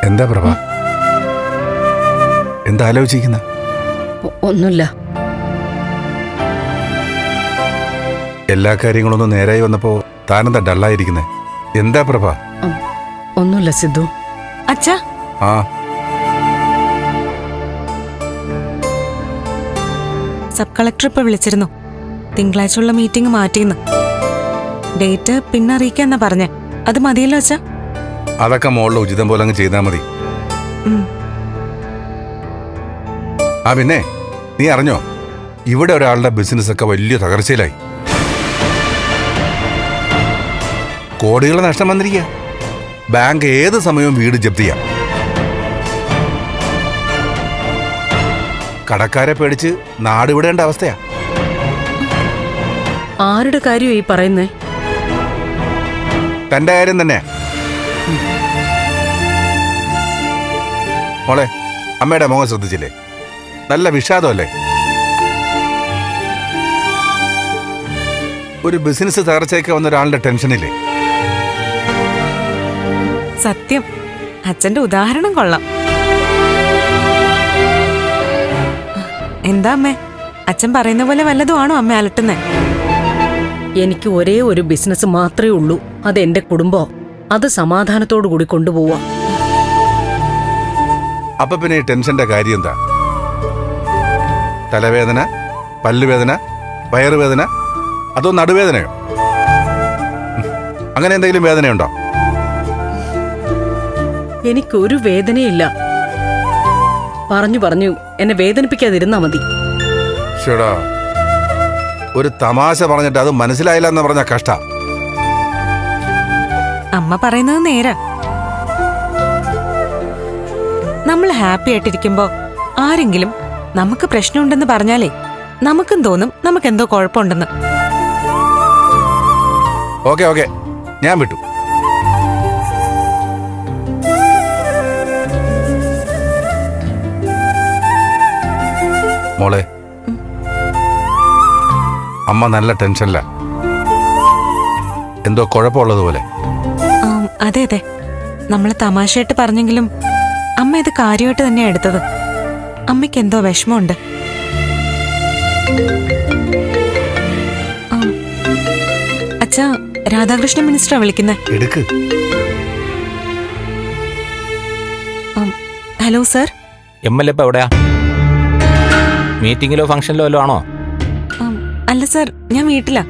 എന്താ പ്രഭ? എന്താ ആലോചിക്കുന്ന? ഒന്നുമില്ല. എല്ലാ കാര്യങ്ങളൊന്നും നേരായി വന്നപ്പോ താനെന്താ ഡള്ളായിരിക്കുന്നേ? എന്താ പ്രഭ? ഒന്നുമില്ല സിദ്ധു. അച്ഛാ. ആ സബ് കളക്ടർ ഇപ്പൊ വിളിച്ചിരുന്നു. തിങ്കളാഴ്ചയുള്ള മീറ്റിംഗ് മാറ്റിന്ന്. ഡേറ്റ് പിന്നെ അറിയിക്കാന്നാ പറഞ്ഞേ. അത് മതിയല്ലോ അച്ഛാ? അതൊക്കെ മോളുടെ ഉചിതം പോലെ അങ്ങ് ചെയ്താൽ മതി. ആ പിന്നെ നീ അറിഞ്ഞോ, ഇവിടെ ഒരാളുടെ ബിസിനസ് ഒക്കെ വലിയ തകർച്ചയിലായി. കോടികളുടെ നഷ്ടം വന്നിരിക്കുക. ബാങ്ക് ഏത് സമയവും വീട് ജപ്തി ചെയ്യാം. കടക്കാരെ പേടിച്ച് നാട് വിടേണ്ട അവസ്ഥയാ. ആരുടെ കാര്യം ഈ പറയുന്നേ? തന്റെ കാര്യം തന്നെ. മോളെ, അമ്മയുടെ മുഖം ശ്രദ്ധിച്ചില്ലേ? നല്ല വിഷാദമല്ലേ? ഒരു ബിസിനസ് തകർച്ചയൊക്കെ വന്ന ഒരാളുടെ ടെൻഷനില്ലേ? സത്യം, അച്ഛന്റെ ഉദാഹരണം കൊള്ളാം. എന്താ അമ്മേ, അച്ഛൻ പറയുന്ന പോലെ വല്ലതും ആണോ അമ്മ അലട്ടുന്നേ? എനിക്ക് ഒരേ ഒരു ബിസിനസ് മാത്രമേ ഉള്ളൂ. അത് എന്റെ കുടുംബം. അത് സമാധാനത്തോടു കൂടി കൊണ്ടുപോവാ. അപ്പൊ പിന്നെ ഈ ടെൻഷന്റെ കാര്യം എന്താ? തലവേദന, പല്ലുവേദന, വയറുവേദന, അതോ നടുവേദനയോ? അങ്ങനെ എന്തെങ്കിലും വേദനയുണ്ടോ? എനിക്കൊരു വേദനയില്ല. പറഞ്ഞു പറഞ്ഞു എന്നെ വേദനിപ്പിക്കാതിരുന്നാ മതി. ശരിടാ, ഒരു തമാശ പറഞ്ഞിട്ട് അത് മനസ്സിലായില്ല എന്ന് പറഞ്ഞ കഷ്ട. അമ്മ പറയുന്നത് നേരാ. നമ്മൾ ഹാപ്പി ആയിട്ടിരിക്കുമ്പോ ആരെങ്കിലും നമുക്ക് പ്രശ്നമുണ്ടെന്ന് പറഞ്ഞാലേ നമുക്കും തോന്നും നമുക്കെന്തോ കുഴപ്പമുണ്ടെന്ന്. ഓക്കെ ഓക്കെ, ഞാൻ വിട്ടു. മോളെ, അമ്മ നല്ല ടെൻഷനില്ല. എന്തോ കുഴപ്പമുള്ളതുപോലെ. അതെ അതെ, നമ്മള് തമാശയായിട്ട് പറഞ്ഞെങ്കിലും അമ്മ ഇത് കാര്യമായിട്ട് തന്നെയാ എടുത്തത്. അമ്മയ്ക്ക് എന്തോ വിഷമമുണ്ട്. അച്ഛാ, രാധാകൃഷ്ണൻ മിനിസ്റ്ററാ വിളിക്കുന്നേ. എടുക്ക്. Hello sir. MLA ഇപ്പൊ എവിടെയാ? മീറ്റിംഗിലോ ഫംഗ്ഷനിലോ വല്ലോ ആണോ? അല്ല സർ, ഞാൻ വീട്ടിലാ.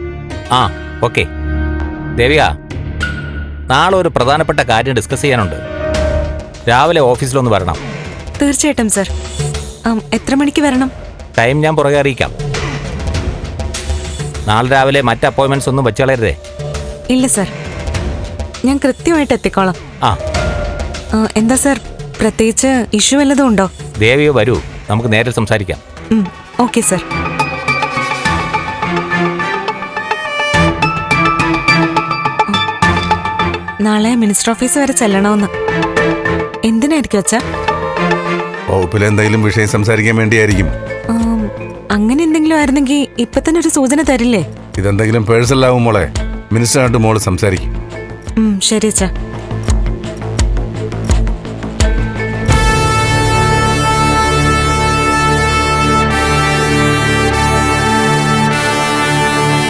ആ ഓക്കെ. ദേവിക, നാളെ ഒരു പ്രധാനപ്പെട്ട കാര്യം ഡിസ്കസ് ചെയ്യാനുണ്ട്. രാവിലെ ഓഫീസിലൊന്ന് വരണം. തീർച്ചയായിട്ടും സർ. എത്ര മണിക്ക് വരണം? ടൈം ഞാൻ പുറകെ അറിയിക്കാം. നാളെ രാവിലെ മറ്റ് അപ്പോയിന്റ്മെന്റ്സ് ഒന്നും വെച്ച് കളയരുതേ. ഇല്ല സർ, ഞാൻ കൃത്യമായിട്ട് എത്തിക്കോളാം. ആ എന്താ സർ, പ്രത്യേകിച്ച് ഇഷ്യൂ വല്ലതും ഉണ്ടോ? ദേവിയോ വരൂ, നമുക്ക് നേരിൽ സംസാരിക്കാം. Okay sir. നാളെ മിനിസ്റ്റർ ഓഫീസ് വരെ ചെല്ലണമെന്ന്. എന്തിനായിരിക്കും അച്ഛാ? വകുപ്പിൽ എന്തെങ്കിലും വിഷയം സംസാരിക്കാൻ വേണ്ടിയായിരിക്കും. അങ്ങനെ എന്തെങ്കിലും ആയിരുന്നെങ്കിൽ ഇപ്പൊ തന്നെ ഒരു സൂചന തരില്ലേ? ഇതെന്തെങ്കിലും പേഴ്സണൽ ആവും മോളെ. മിനിസ്റ്ററായിട്ട് മോള് സംസാരിക്കും. ശരി അച്ഛാ.